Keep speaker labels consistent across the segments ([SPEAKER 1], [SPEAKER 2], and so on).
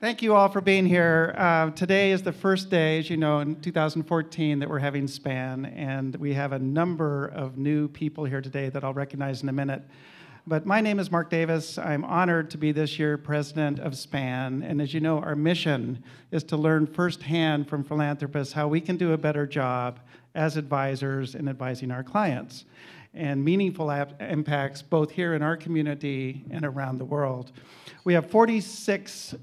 [SPEAKER 1] Thank you all for being here. Today is the first day, as you know, in 2014 that we're having SPAN, and we have a number of new people here today that I'll recognize in a minute. But my name is Mark Davis. I'm honored to be this year president of SPAN, and as you know, our mission is to learn firsthand from philanthropists how we can do a better job as advisors in advising our clients, and meaningful impacts both here in our community and around the world. We have 46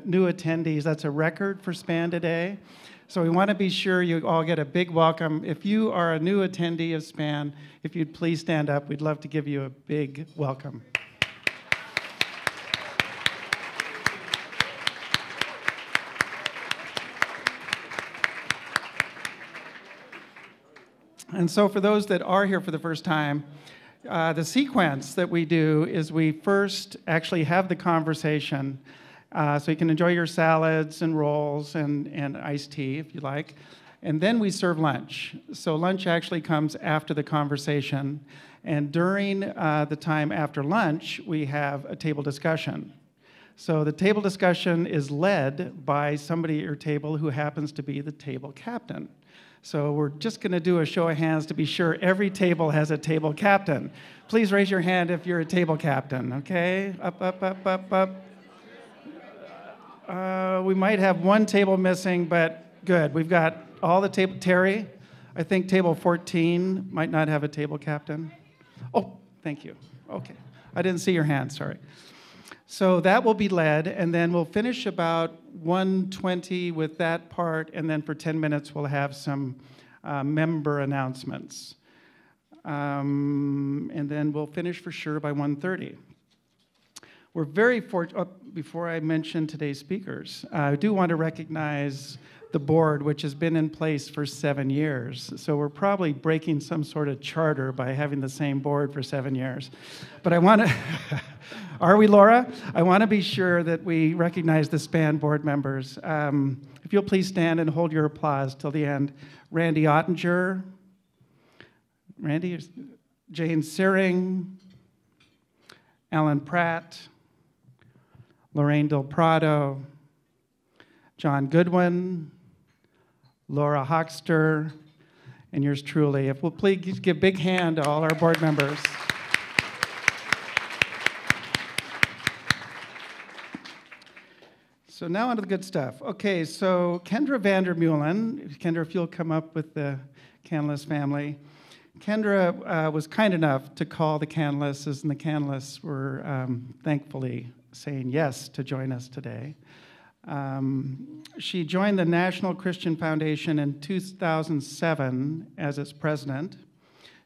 [SPEAKER 1] new attendees. That's a record for SPAN today. So we want to be sure you all get a big welcome. If you are a new attendee of SPAN, if you'd please stand up, we'd love to give you a big welcome. And so for those that are here for the first time, the sequence that we do is we first actually have the conversation. So you can enjoy your salads and rolls and iced tea if you like. And then we serve lunch. So lunch actually comes after the conversation. And during the time after lunch, we have a table discussion. So the table discussion is led by somebody at your table who happens to be the table captain. So we're just going to do a show of hands to be sure every table has a table captain. Please raise your hand if you're a table captain, okay? Up, up, up, up, up. We might have one table missing, but good. We've got all the table. Terry, I think table 14 might not have a table captain. Oh, thank you. Okay. I didn't see your hand, sorry. So that will be led, and then we'll finish about 1:20 with that part, and then for 10 minutes we'll have some member announcements. And then we'll finish for sure by 1:30. We're very fortunate. Before I mention today's speakers, I do want to recognize the board, which has been in place for 7 years. So we're probably breaking some sort of charter by having the same board for 7 years. But I want to, are we, Laura? I want to be sure that we recognize the SPAN board members. If you'll please stand and hold your applause till the end. Randy Ottinger, Jane Searing, Alan Pratt, Lorraine Del Prado, John Goodwin, Laura Hochster, and yours truly. If we'll please give a big hand to all our board members. So now on to the good stuff. Okay, so Kendra Vandermeulen, Kendra, if you'll come up with the Canlis family. Kendra was kind enough to call the Canlises, and the Canlis were thankfully saying yes to join us today. She joined the National Christian Foundation in 2007 as its president.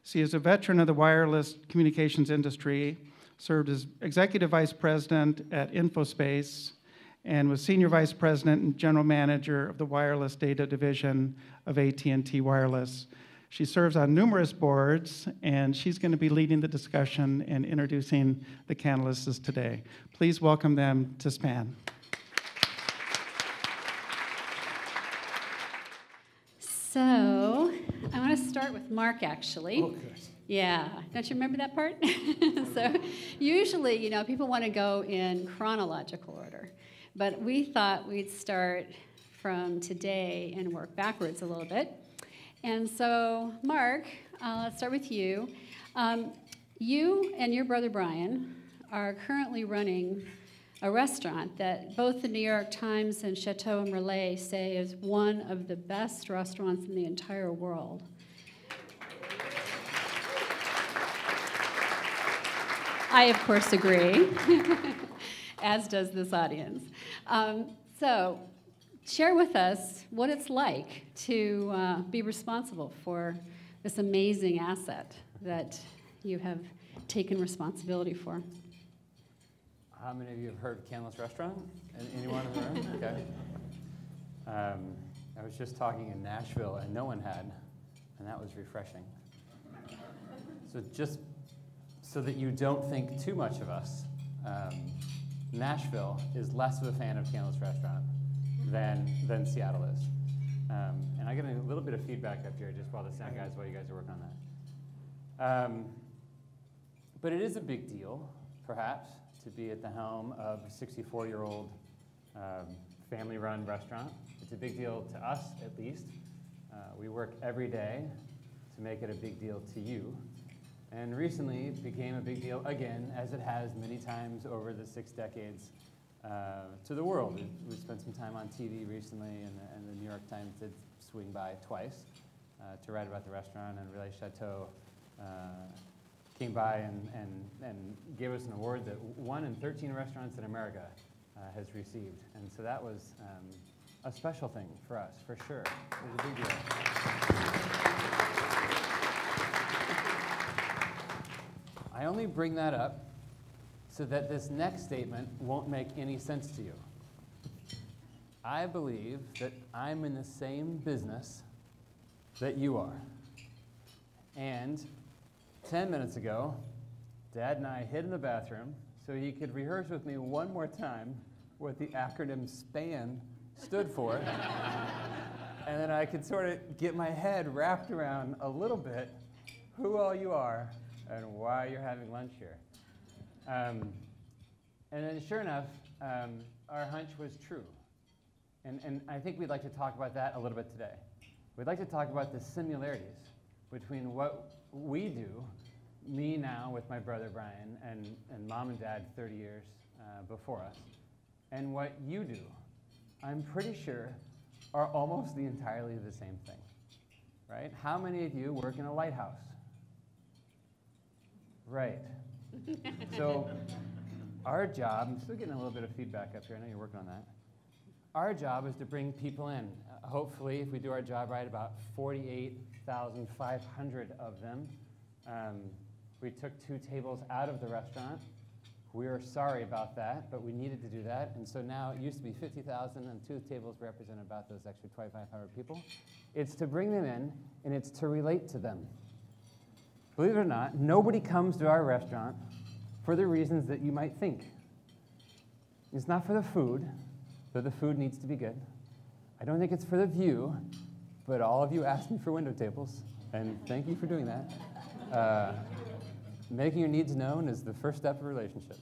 [SPEAKER 1] She is a veteran of the wireless communications industry, served as executive vice president at InfoSpace, and was senior vice president and general manager of the wireless data division of AT&T Wireless. She serves on numerous boards, and she's going to be leading the discussion and introducing the Canlises today. Please welcome them to SPAN.
[SPEAKER 2] So, I want to start with Mark, actually.
[SPEAKER 3] Oh, good.
[SPEAKER 2] Yeah, don't you remember that part? So, usually, you know, people want to go in chronological order, but we thought we'd start from today and work backwards a little bit. And so, Mark, let's start with you. You and your brother Brian are currently running a restaurant that both the New York Times and Chateau and Relais say is one of the best restaurants in the entire world. I, of course, agree, as does this audience. So, share with us what it's like to be responsible for this amazing asset that you have taken responsibility for.
[SPEAKER 3] How many of you have heard of Canlis Restaurant? Anyone in the room? Okay. I was just talking in Nashville, and no one had, and that was refreshing. So just so that you don't think too much of us, Nashville is less of a fan of Canlis Restaurant than Seattle is. And I get a little bit of feedback up here just while you guys are working on that. But it is a big deal, perhaps, to be at the helm of a 64-year-old family-run restaurant. It's a big deal to us, at least. We work every day to make it a big deal to you. And recently it became a big deal again, as it has many times over the 6 decades, to the world. We spent some time on TV recently, and the New York Times did swing by twice to write about the restaurant, and Relais Chateau came by and gave us an award that 1 in 13 restaurants in America has received. And so that was a special thing for us, for sure. It was a big deal. I only bring that up so that this next statement won't make any sense to you. I believe that I'm in the same business that you are. And 10 minutes ago, Dad and I hid in the bathroom so he could rehearse with me one more time what the acronym SPAN stood for. And then I could sort of get my head wrapped around a little bit who all you are and why you're having lunch here. And then sure enough, our hunch was true. And I think we'd like to talk about that a little bit today. We'd like to talk about the similarities between what we do, me now with my brother Brian, and Mom and Dad 30 years before us, and what you do, I'm pretty sure, are almost entirely the same thing, right? How many of you work in a lighthouse? Right. So our job, I'm still getting a little bit of feedback up here. I know you're working on that. Our job is to bring people in. Hopefully, if we do our job right, about 48,500 of them. We took 2 tables out of the restaurant. We are sorry about that, but we needed to do that. And so now it used to be 50,000, and 2 tables represent about those extra 2,500 people. It's to bring them in, and it's to relate to them. Believe it or not, nobody comes to our restaurant for the reasons that you might think. It's not for the food, though the food needs to be good. I don't think it's for the view, but all of you asked me for window tables, and thank you for doing that. Making your needs known is the first step of a relationship.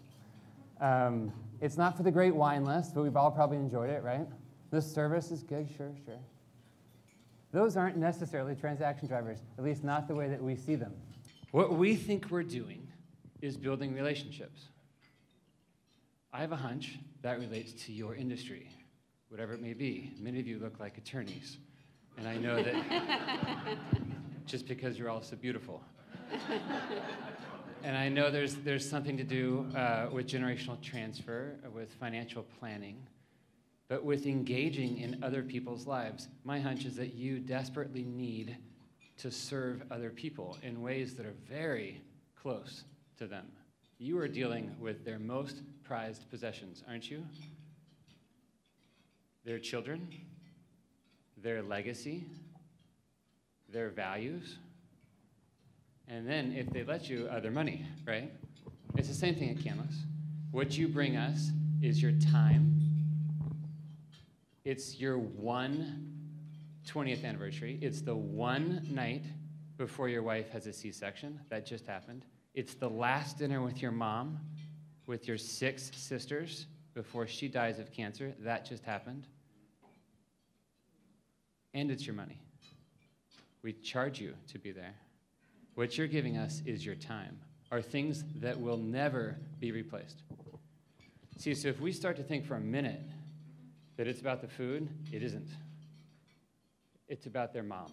[SPEAKER 3] It's not for the great wine list, but we've all probably enjoyed it, right? This service is good, sure. Those aren't necessarily transaction drivers, at least not the way that we see them. What we think we're doing is building relationships. I have a hunch that relates to your industry, whatever it may be. Many of you look like attorneys, and I know that just because you're all so beautiful. And I know there's something to do with generational transfer, with financial planning, but with engaging in other people's lives. My hunch is that you desperately need to serve other people in ways that are very close to them. You are dealing with their most prized possessions, aren't you? Their children, their legacy, their values, and then if they let you, their money, right? It's the same thing at Canlis. What you bring us is your time. It's your 20th anniversary. It's the one night before your wife has a C-section. That just happened. It's the last dinner with your mom, with your 6 sisters, before she dies of cancer. That just happened. And it's your money. We charge you to be there. What you're giving us is your time, are things that will never be replaced. See, so if we start to think for a minute that it's about the food, it isn't. It's about their mom,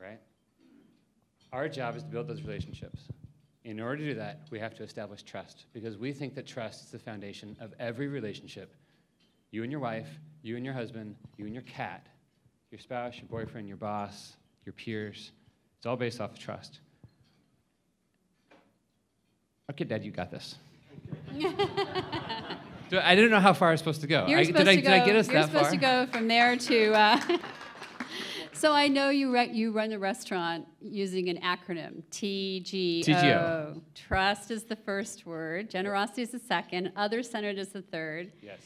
[SPEAKER 3] right? Our job is to build those relationships. In order to do that, we have to establish trust, because we think that trust is the foundation of every relationship. You and your wife, you and your husband, you and your cat, your spouse, your boyfriend, your boss, your peers. It's all based off of trust. Okay, Dad, you got this. I didn't know how far I was supposed to go. Did I get us that far?
[SPEAKER 2] You're supposed to go from there to... So I know you run the restaurant using an acronym, TGO.
[SPEAKER 3] TGO.
[SPEAKER 2] Trust is the first word. Generosity is the second. Other-centered is the third.
[SPEAKER 3] Yes.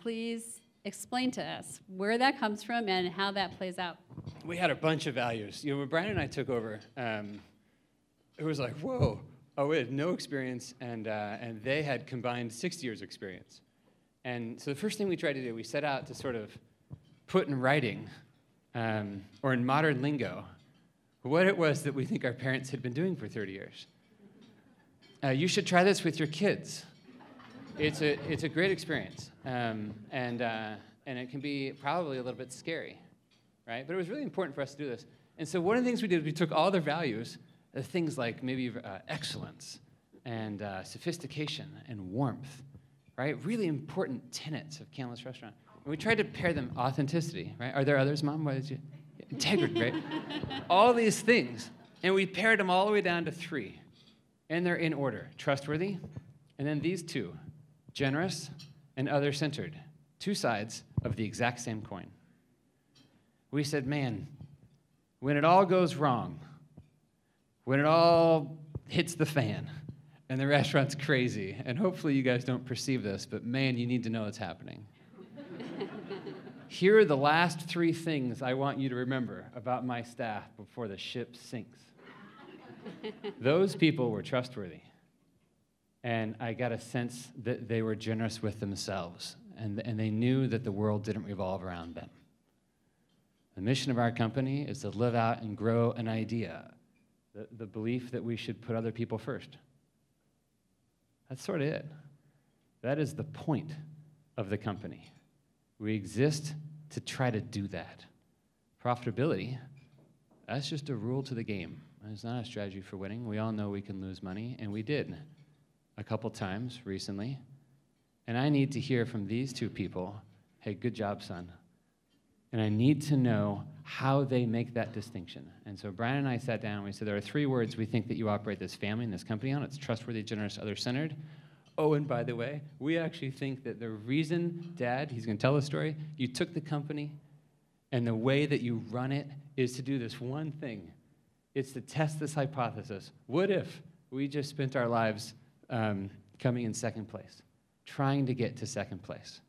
[SPEAKER 2] Please explain to us where that comes from and how that plays out.
[SPEAKER 3] We had a bunch of values. When Brian and I took over, it was like, whoa. Oh, we had no experience, and they had combined 6 years' experience. And so the first thing we tried to do, we set out to sort of put in writing, or in modern lingo, what it was that we think our parents had been doing for 30 years. You should try this with your kids. It's a great experience, and it can be probably a little bit scary, right? But it was really important for us to do this. And so one of the things we did, we took all their values, things like maybe excellence and sophistication and warmth, right? Really important tenets of Canlis Restaurant. And we tried to pair them authenticity, right? Are there others, Mom? Why did you? Integrity, right? All these things. And we paired them all the way down to 3. And they're in order. Trustworthy, and then these 2, generous and other-centered. 2 sides of the exact same coin. We said, man, when it all goes wrong, when it all hits the fan, and the restaurant's crazy, and hopefully you guys don't perceive this, but man, you need to know it's happening. Here are the last 3 things I want you to remember about my staff before the ship sinks. Those people were trustworthy, and I got a sense that they were generous with themselves, and they knew that the world didn't revolve around them. The mission of our company is to live out and grow an idea, the belief that we should put other people first. That's sort of it. That is the point of the company. We exist to try to do that. Profitability, that's just a rule to the game. It's not a strategy for winning. We all know we can lose money, and we did a couple times recently. And I need to hear from these 2 people, hey, good job, son. And I need to know how they make that distinction. And so Brian and I sat down, and we said, there are 3 words we think that you operate this family and this company on. It's trustworthy, generous, other-centered. Oh, and by the way, we actually think that the reason, Dad, he's going to tell the story, you took the company, and the way that you run it is to do this one thing. It's to test this hypothesis. What if we just spent our lives coming in second place, trying to get to second place,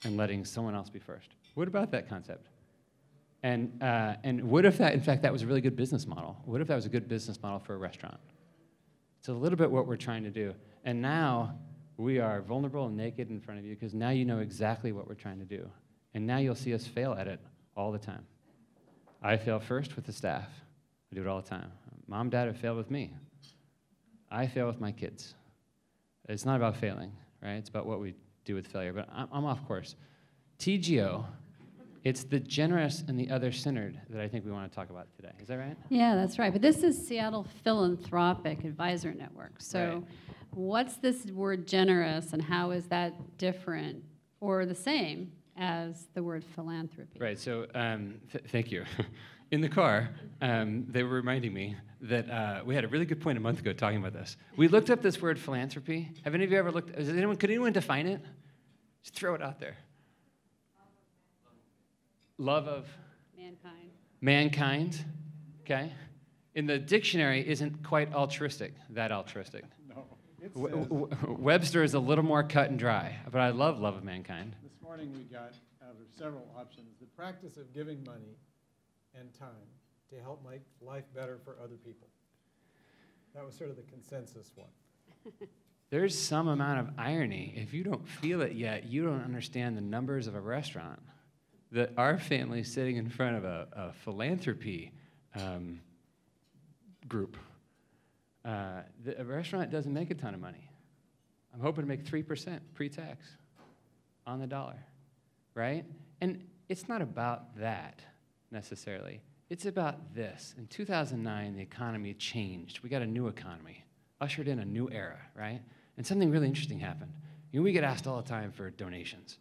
[SPEAKER 3] and letting someone else be first? What about that concept? And what if that, in fact, that was a really good business model? What if that was a good business model for a restaurant? It's a little bit what we're trying to do. And now we are vulnerable and naked in front of you because now you know exactly what we're trying to do. And now you'll see us fail at it all the time. I fail first with the staff. I do it all the time. Mom, Dad have failed with me. I fail with my kids. It's not about failing, right? It's about what we do with failure. But I'm off course. TGO, it's the generous and the other-centered that I think we want to talk about today. Is that right?
[SPEAKER 2] Yeah, that's right. But this is Seattle Philanthropic Advisor Network. So
[SPEAKER 3] Right.
[SPEAKER 2] What's this word generous, and how is that different or the same as the word philanthropy?
[SPEAKER 3] Right, so thank you. In the car, they were reminding me that we had a really good point a month ago talking about this. We looked up this word philanthropy. Have any of you ever looked? Could anyone define it? Just throw it out there. Love of
[SPEAKER 2] Mankind.
[SPEAKER 3] mankind, okay? In the dictionary, isn't quite altruistic, that altruistic.
[SPEAKER 4] No. It says,
[SPEAKER 3] Webster is a little more cut and dry, but I love of mankind.
[SPEAKER 4] this morning we got out of several options, the practice of giving money and time to help make life better for other people. That was sort of the consensus one.
[SPEAKER 3] There's some amount of irony. If you don't feel it yet, you don't understand the numbers of a restaurant. That our family is sitting in front of a philanthropy group. A restaurant doesn't make a ton of money. I'm hoping to make 3% pre-tax on the dollar, right? And it's not about that necessarily. It's about this. In 2009, the economy changed. We got a new economy, ushered in a new era, right? And something really interesting happened. You know, we get asked all the time for donations.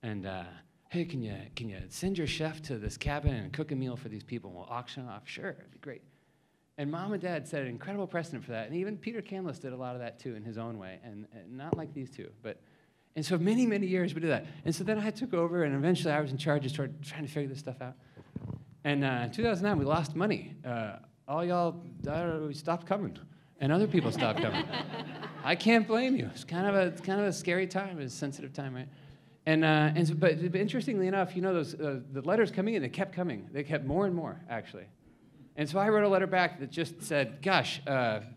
[SPEAKER 3] And hey, can you send your chef to this cabin and cook a meal for these people, and we'll auction it off? Sure, it'd be great. And Mom and Dad set an incredible precedent for that. And even Peter Canlis did a lot of that too in his own way, and not like these two. And so many, many years we did that. And so then I took over, and eventually I was in charge and started trying to figure this stuff out. And in 2009, we lost money. All y'all we stopped coming, and other people stopped coming. I can't blame you. It's kind of a scary time, it's a sensitive time, right? But interestingly enough, you know, those the letters coming in, they kept coming. They kept more and more, actually. And so I wrote a letter back that just said, gosh,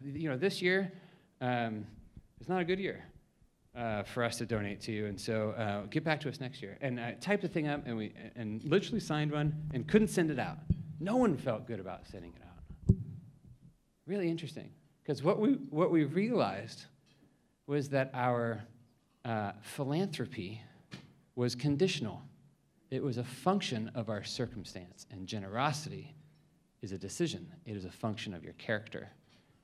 [SPEAKER 3] you know, this year, it's not a good year. for us to donate to you, and so get back to us next year. And I typed the thing up, and we literally signed one, and couldn't send it out. No one felt good about sending it out. Really interesting, because what we realized was that our philanthropy was conditional. It was a function of our circumstance, and generosity is a decision. It is a function of your character.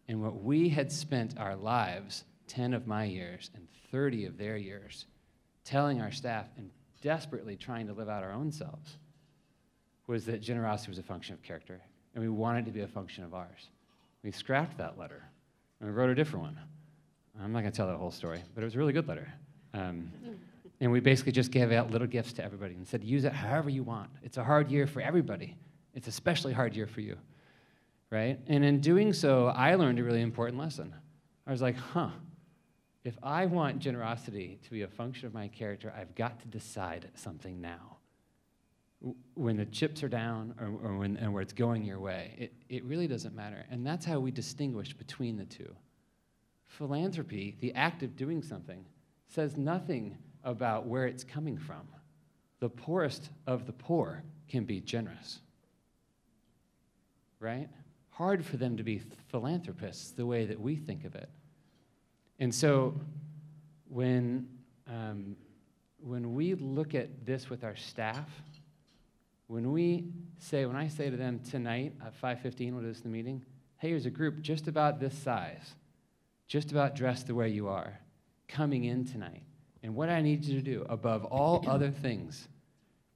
[SPEAKER 3] And what we had spent our lives, 10 of my years and 30 of their years, telling our staff and desperately trying to live out our own selves, was that generosity was a function of character, and we wanted it to be a function of ours. We scrapped that letter, and we wrote a different one. I'm not going to tell that whole story, but it was a really good letter. And we basically just gave out little gifts to everybody and said, use it however you want. It's a hard year for everybody. It's especially hard year for you, right? And in doing so, I learned a really important lesson. I was like, if I want generosity to be a function of my character, I've got to decide something now. When the chips are down or where it's going your way, it really doesn't matter. And that's how we distinguish between the two. Philanthropy, the act of doing something, says nothing about where it's coming from. The poorest of the poor can be generous, right? Hard for them to be philanthropists the way that we think of it. And so when we look at this with our staff, when I say to them tonight at 5:15, what is the meeting? Hey, here's a group just about this size, just about dressed the way you are, coming in tonight. And what I need you to do, above all other things,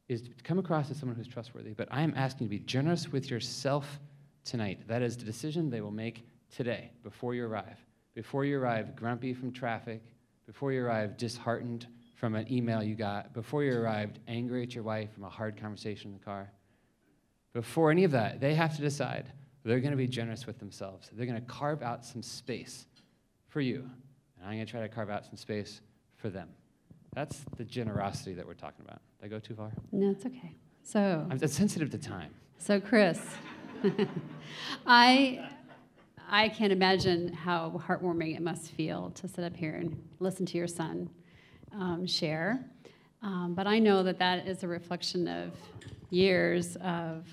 [SPEAKER 3] is to come across as someone who's trustworthy. But I am asking you to be generous with yourself tonight. That is the decision they will make today, before you arrive. Before you arrive grumpy from traffic, before you arrive disheartened from an email you got, before you arrived angry at your wife from a hard conversation in the car. Before any of that, they have to decide they're going to be generous with themselves. They're going to carve out some space for you. And I'm going to try to carve out some space for them. That's the generosity that we're talking about. Did I go too far?
[SPEAKER 2] No, it's okay. So
[SPEAKER 3] I'm sensitive to time.
[SPEAKER 2] So Chris, I can't imagine how heartwarming it must feel to sit up here and listen to your son share. But I know that that is a reflection of years of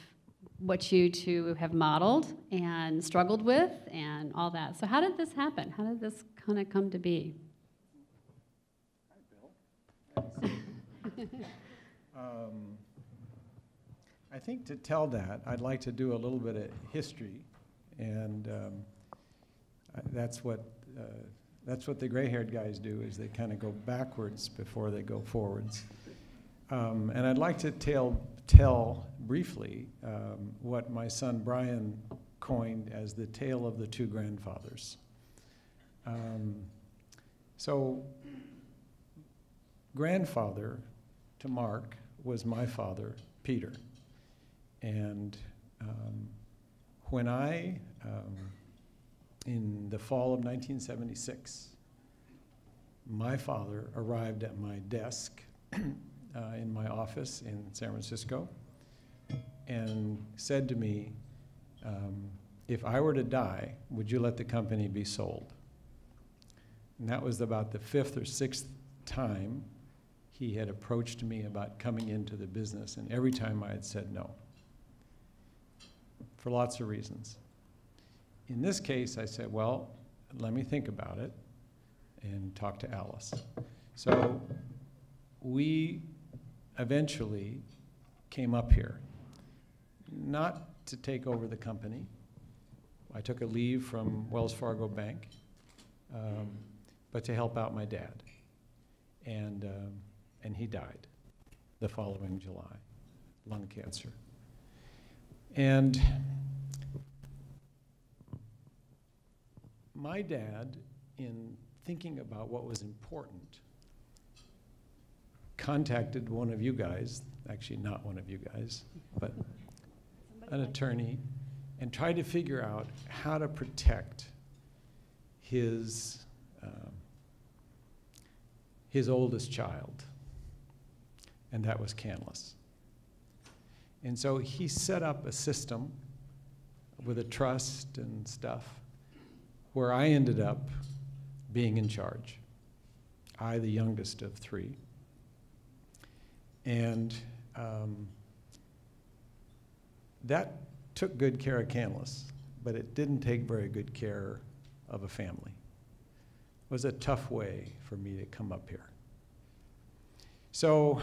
[SPEAKER 2] what you two have modeled and struggled with and all that. So how did this happen? How did this kind of come to be?
[SPEAKER 4] I think to tell that, I'd like to do a little bit of history, and that's what the gray-haired guys do, is they kind of go backwards before they go forwards. And I'd like to tell briefly what my son Brian coined as the tale of the two grandfathers. So grandfather to Mark was my father, Peter. And when I, in the fall of 1976, my father arrived at my desk in my office in San Francisco and said to me, if I were to die, would you let the company be sold? And that was about the 5th or 6th time he had approached me about coming into the business, and every time I had said no, for lots of reasons. In this case, I said, well, let me think about it and talk to Alice. So we eventually came up here, not to take over the company. I took a leave from Wells Fargo Bank, but to help out my dad. And he died the following July, lung cancer. And my dad, in thinking about what was important, contacted one of you guys, actually not one of you guys, but an attorney, and tried to figure out how to protect his oldest child, and that was Canlis. And so he set up a system with a trust and stuff where I ended up being in charge. I the youngest of three. And that took good care of Canlis, but it didn't take very good care of a family. It was a tough way for me to come up here. So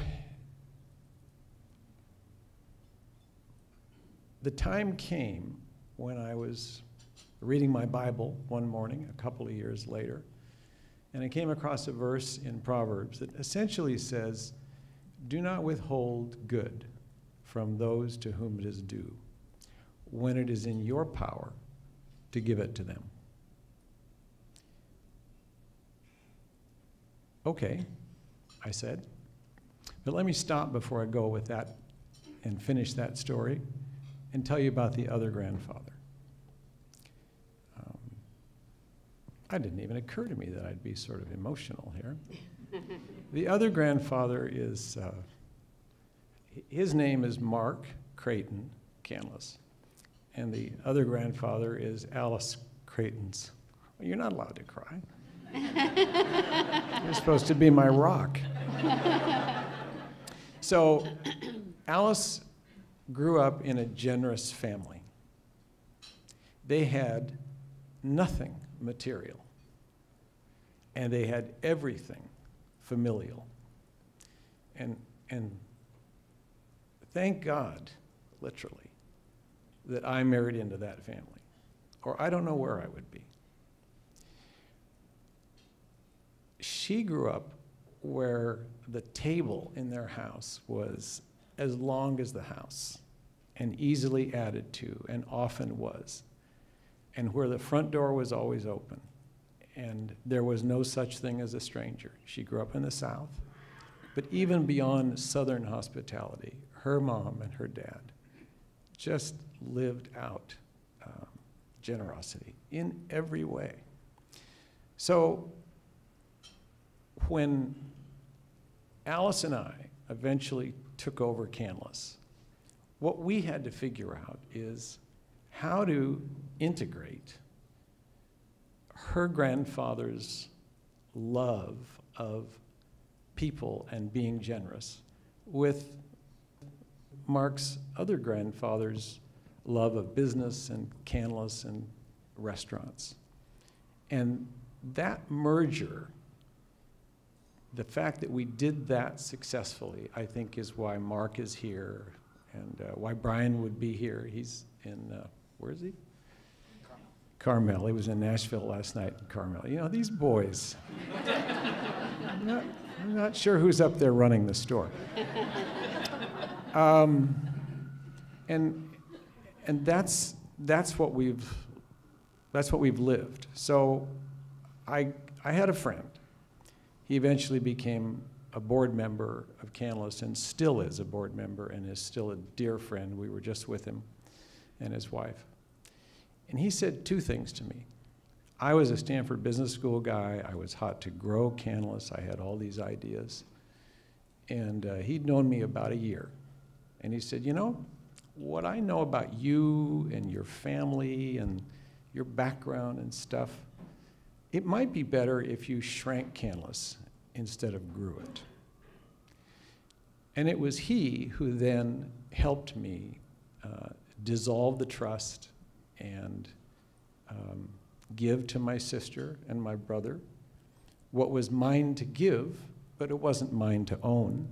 [SPEAKER 4] the time came when I was reading my Bible one morning, a couple of years later, and I came across a verse in Proverbs that essentially says, "Do not withhold good from those to whom it is due, when it is in your power to give it to them." Okay, I said, but let me stop before I go with that and finish that story and tell you about the other grandfather. It didn't even occur to me that I'd be sort of emotional here. The other grandfather is, his name is Mark Creighton Canlis, and the other grandfather is Alice Creighton's. Well, you're not allowed to cry. You're supposed to be my rock. So Alice grew up in a generous family. They had nothing material, and they had everything familial. And thank God, literally, that I married into that family, or I don't know where I would be. She grew up where the table in their house was as long as the house and easily added to, and often was, and where the front door was always open, and there was no such thing as a stranger. She grew up in the South, but even beyond Southern hospitality, her mom and her dad just lived out generosity in every way. So when Alice and I eventually took over Canlis, what we had to figure out is how to integrate her grandfather's love of people and being generous with Mark's other grandfather's love of business and Canlis and restaurants. And that merger, the fact that we did that successfully, I think, is why Mark is here and why Brian would be here. He's in, where is he? Carmel. He was in Nashville last night in Carmel. You know, these boys. I'm not sure who's up there running the store. And that's what we've lived. So I had a friend. He eventually became a board member of Canlis and still is a board member and is still a dear friend. We were just with him and his wife. And he said two things to me. I was a Stanford Business School guy. I was hot to grow Canlis. I had all these ideas. And he'd known me about a year. And he said, you know, what I know about you and your family and your background and stuff, it might be better if you shrank Canlis instead of grew it. And it was he who then helped me dissolve the trust and give to my sister and my brother what was mine to give, but it wasn't mine to own.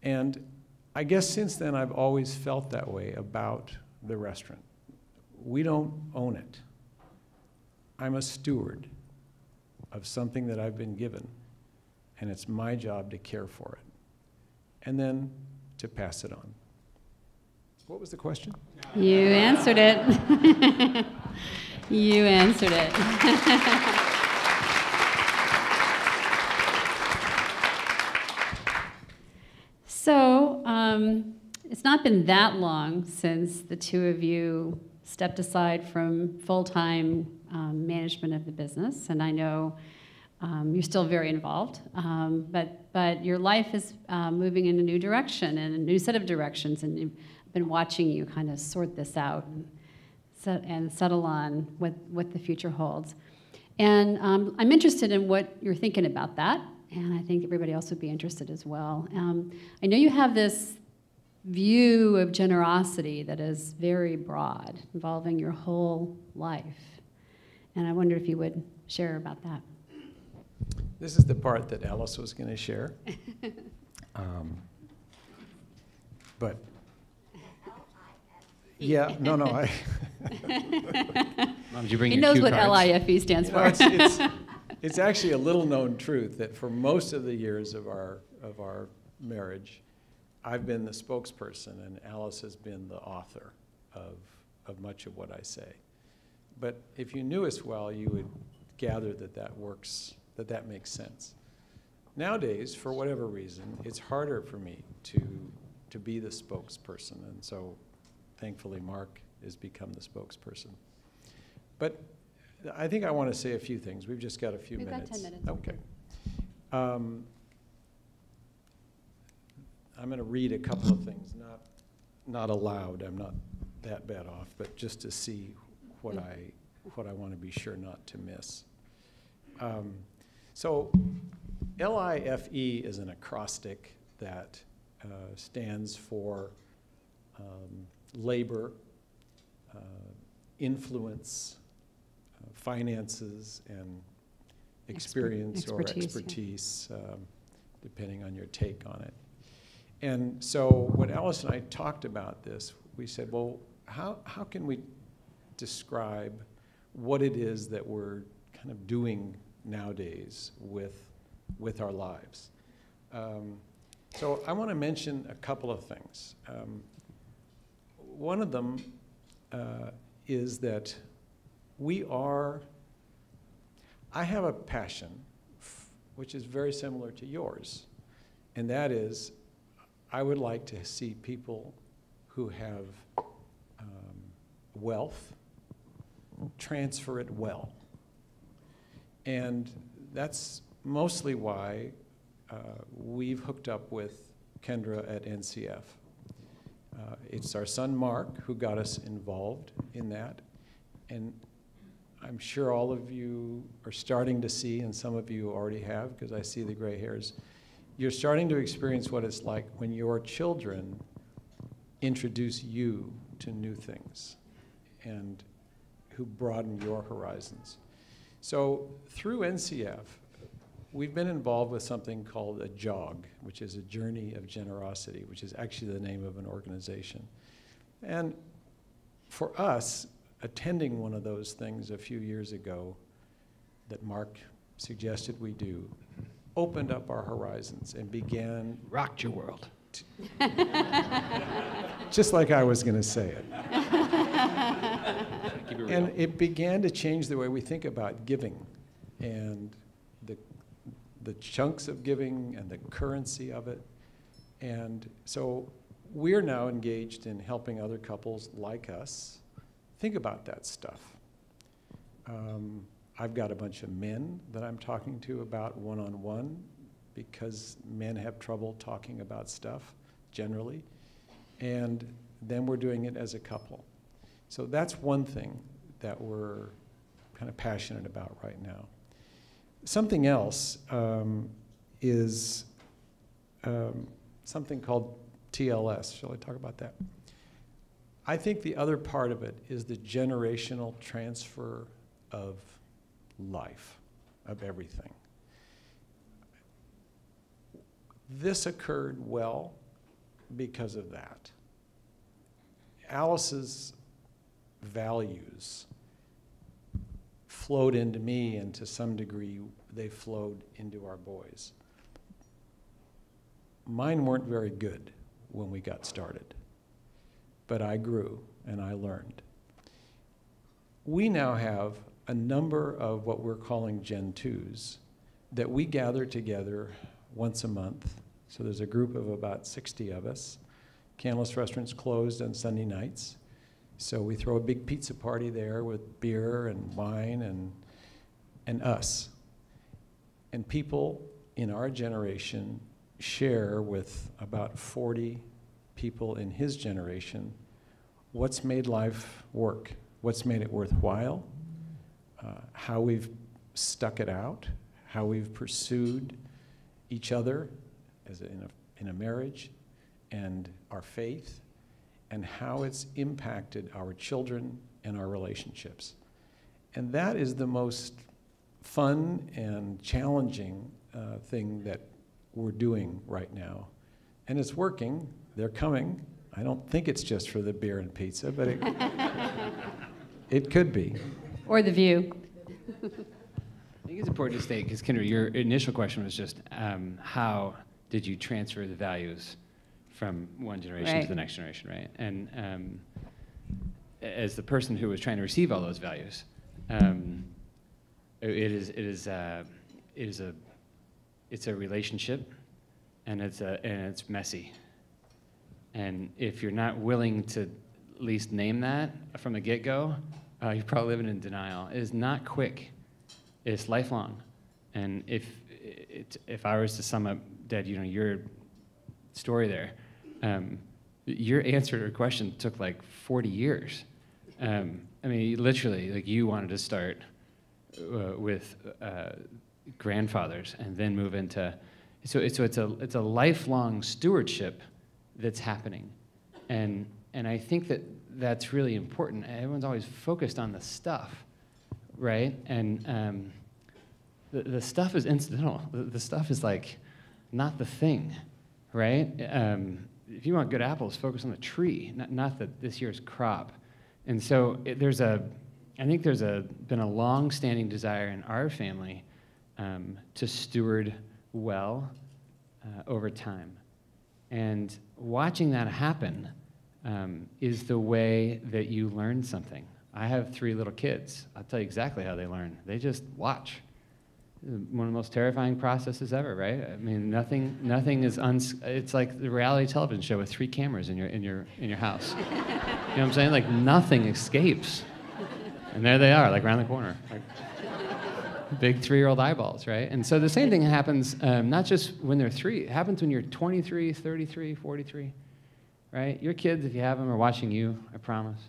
[SPEAKER 4] And I guess since then I've always felt that way about the restaurant. We don't own it. I'm a steward of something that I've been given, and it's my job to care for it, and then to pass it on. What was the question?
[SPEAKER 2] You answered it. You answered it. So, it's not been that long since the two of you stepped aside from full-time management of the business, and I know you're still very involved, but your life is moving in a new direction and a new set of directions, and I've been watching you kind of sort this out and settle on what the future holds. And I'm interested in what you're thinking about that, and I think everybody else would be interested as well. I know you have this view of generosity that is very broad, involving your whole life. And I wonder if you would share about that.
[SPEAKER 4] This is the part that Alice was going to share. But yeah, no,
[SPEAKER 3] Mom, did you bring
[SPEAKER 2] He
[SPEAKER 3] your
[SPEAKER 2] knows
[SPEAKER 3] cue
[SPEAKER 2] what
[SPEAKER 3] cards?
[SPEAKER 2] LIFE stands
[SPEAKER 4] you know,
[SPEAKER 2] for.
[SPEAKER 4] it's actually a little known truth that for most of the years of our marriage, I've been the spokesperson and Alice has been the author of much of what I say. But if you knew us well, you would gather that that works, that makes sense. Nowadays, for whatever reason, it's harder for me to be the spokesperson, and so thankfully Mark has become the spokesperson. But I think I want to say a few things. We've just got a few minutes.
[SPEAKER 2] We've got 10 minutes.
[SPEAKER 4] Okay. I'm going to read a couple of things, not aloud. I'm not that bad off, but just to see what I want to be sure not to miss. So LIFE is an acrostic that stands for labor, influence, finances, and experience or expertise, depending on your take on it. And so when Alice and I talked about this, we said, well, how can we describe what it is that we're kind of doing nowadays with our lives? So I want to mention a couple of things. One of them is that I have a passion which is very similar to yours, and that is I would like to see people who have wealth transfer it well. And that's mostly why we've hooked up with Kendra at NCF. It's our son Mark who got us involved in that, and I'm sure all of you are starting to see, and some of you already have, because I see the gray hairs, you're starting to experience what it's like when your children introduce you to new things and who broaden your horizons. So through NCF, we've been involved with something called a JOG, which is a Journey of Generosity, which is actually the name of an organization. And for us, attending one of those things a few years ago that Mark suggested we do, opened up our horizons and began...
[SPEAKER 1] Rocked your world.
[SPEAKER 4] Just like I was going to say it.
[SPEAKER 3] Keep it real.
[SPEAKER 4] And it began to change the way we think about giving and the chunks of giving and the currency of it. And so we're now engaged in helping other couples like us think about that stuff. I've got a bunch of men that I'm talking to about one-on-one because men have trouble talking about stuff generally. And then we're doing it as a couple. So that's one thing that we're kind of passionate about right now. Something else is something called TLS. Shall I talk about that? I think the other part of it is the generational transfer of life, of everything. This occurred well because of that. Alice's values flowed into me, and to some degree they flowed into our boys. Mine weren't very good when we got started, but I grew and I learned. We now have a number of what we're calling Gen 2s that we gather together once a month. So there's a group of about 60 of us. Canlis restaurant's closed on Sunday nights. So we throw a big pizza party there with beer and wine and us. And people in our generation share with about 40 people in his generation what's made life work, what's made it worthwhile, how we've stuck it out, how we've pursued each other in a marriage, and our faith, and how it's impacted our children and our relationships. And that is the most fun and challenging thing that we're doing right now. And it's working. They're coming. I don't think it's just for the beer and pizza, but it could be.
[SPEAKER 2] Or the view.
[SPEAKER 3] I think it's important to state, because Kendra, your initial question was just how did you transfer the values from one generation to the next generation, right? And as the person who was trying to receive all those values, it's a relationship, and it's messy. And if you're not willing to at least name that from the get-go, you're probably living in denial. It is not quick. It's lifelong. And if I was to sum up, Dad, your story there, your answer to her question took like 40 years. I mean, literally, like you wanted to start with grandfathers and then move into, so it's a lifelong stewardship that's happening, and I think that's really important. Everyone's always focused on the stuff, right? And the stuff is incidental. The stuff is like not the thing, right? If you want good apples, focus on the tree, not this year's crop. And so I think there's been a long-standing desire in our family to steward well over time. And watching that happen is the way that you learn something. I have 3 little kids. I'll tell you exactly how they learn. They just watch. One of the most terrifying processes ever, right? I mean, nothing is it's like the reality television show with 3 cameras in your house. You know what I'm saying? Like nothing escapes. And there they are, like around the corner. Like, big 3-year-old eyeballs, right? And so the same thing happens not just when they're 3, it happens when you're 23, 33, 43, right? Your kids, if you have them, are watching you, I promise.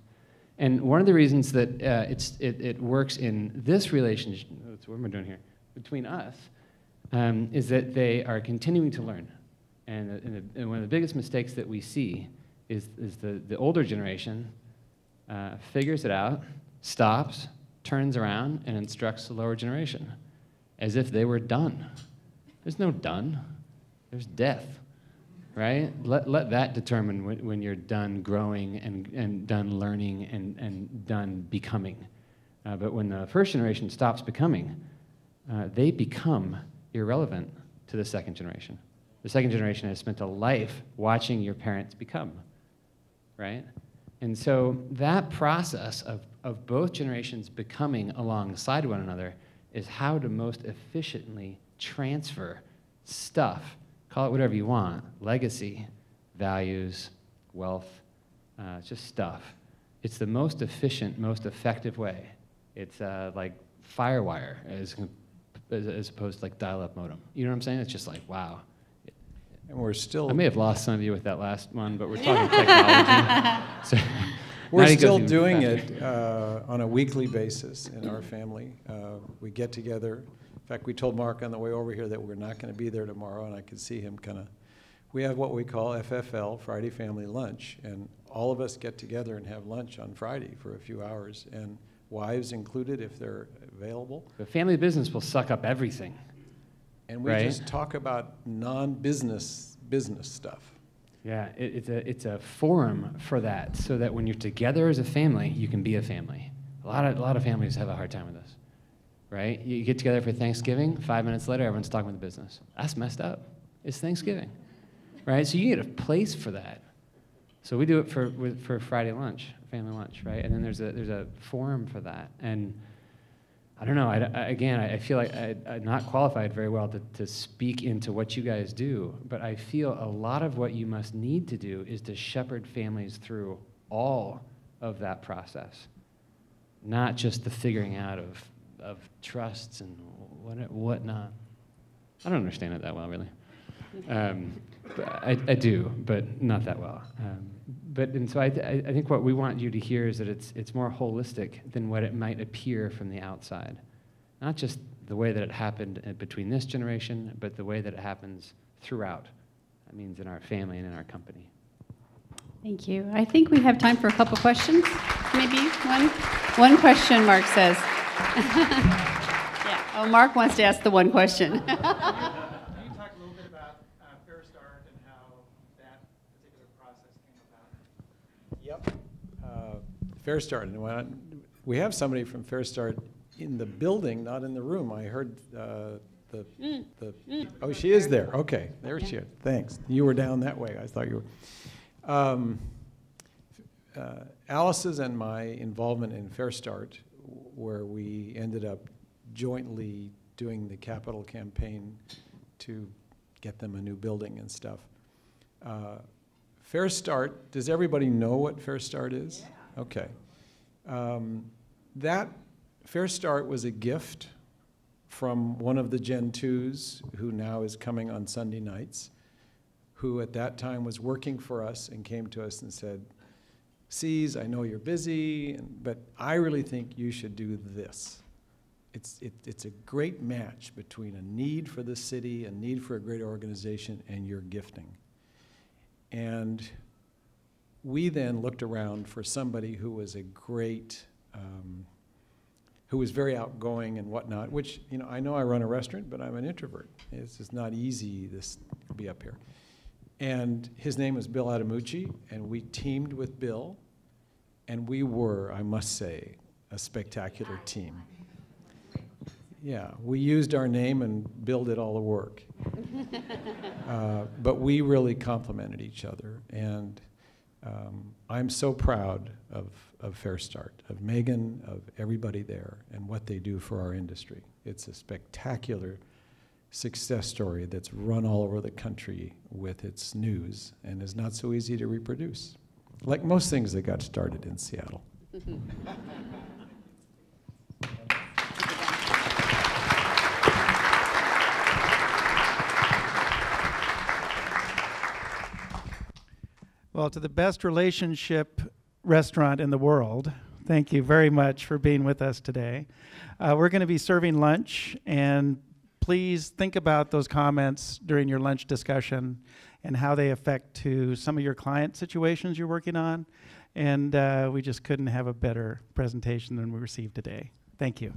[SPEAKER 3] And one of the reasons that it works in this relationship, what am I doing here, between us, is that they are continuing to learn. And one of the biggest mistakes that we see is the older generation figures it out, stops, turns around, and instructs the lower generation as if they were done. There's no done. There's death, right? Let that determine when you're done growing and done learning and done becoming. But when the first generation stops becoming, they become irrelevant to the second generation. The second generation has spent a life watching your parents become, right? And so that process of both generations becoming alongside one another is how to most efficiently transfer stuff, call it whatever you want, legacy, values, wealth, just stuff. It's the most efficient, most effective way. It's like Firewire as opposed to like dial-up modem. You know what I'm saying? It's just like, wow.
[SPEAKER 4] And we're still...
[SPEAKER 3] I may have lost some of you with that last one, but we're talking technology. So
[SPEAKER 4] we're still doing it on a weekly basis in our family. We get together. In fact, we told Mark on the way over here that we're not going to be there tomorrow, and I could see him kind of... We have what we call FFL, Friday Family Lunch, and all of us get together and have lunch on Friday for a few hours, and wives included if they're available.
[SPEAKER 3] The family business will suck up everything.
[SPEAKER 4] And we just talk about non-business stuff.
[SPEAKER 3] Yeah, it's a forum for that, so that when you're together as a family, you can be a family. A lot of families have a hard time with this, right? You get together for Thanksgiving, 5 minutes later, everyone's talking about the business. That's messed up. It's Thanksgiving, right? So you need a place for that. So we do it for Friday lunch, family lunch, right? And then there's a forum for that. And I don't know, I feel like I'm not qualified very well to speak into what you guys do, but I feel a lot of what you must need to do is to shepherd families through all of that process, not just the figuring out of trusts and whatnot. I don't understand it that well, really. But I do, but not that well. And so I think what we want you to hear is that it's more holistic than what it might appear from the outside. not just the way that it happened between this generation, but the way that it happens throughout. That means in our family and in our company.
[SPEAKER 2] Thank you. I think we have time for a couple questions. Maybe one question, Mark says. Yeah. Oh, Mark wants to ask the one question.
[SPEAKER 1] Can you talk a little bit about Fair Start and how that particular process came about?
[SPEAKER 4] Yep. Fair Start. And we have somebody from Fair Start in the building, not in the room. I heard oh, she is there. Okay, there she is. Thanks. You were down that way. I thought you were. Alice's and my involvement in Fair Start, where we ended up jointly doing the capital campaign to get them a new building and stuff. Fair Start, does everybody know what Fair Start is? Yeah. Okay. That Fair Start was a gift from one of the Gen 2s who now is coming on Sunday nights, who at that time was working for us and came to us and said, C's, I know you're busy, but I really think you should do this. It's a great match between a need for the city, a need for a great organization, and your gifting. And we then looked around for somebody who was a great, who was very outgoing and whatnot, which, you know I run a restaurant, but I'm an introvert. It's just not easy to be up here. And his name was Bill Adamucci, and we teamed with Bill, and we were, I must say, a spectacular team. Yeah, we used our name and Bill did all the work. But we really complemented each other, and I'm so proud of Fair Start, of Megan, of everybody there, and what they do for our industry. It's a spectacular success story that's run all over the country with its news and is not so easy to reproduce, like most things that got started in Seattle.
[SPEAKER 1] Well, to the best relationship restaurant in the world, thank you very much for being with us today. We're going to be serving lunch, and please think about those comments during your lunch discussion and how they affect to some of your client situations you're working on. And we just couldn't have a better presentation than we received today. Thank you.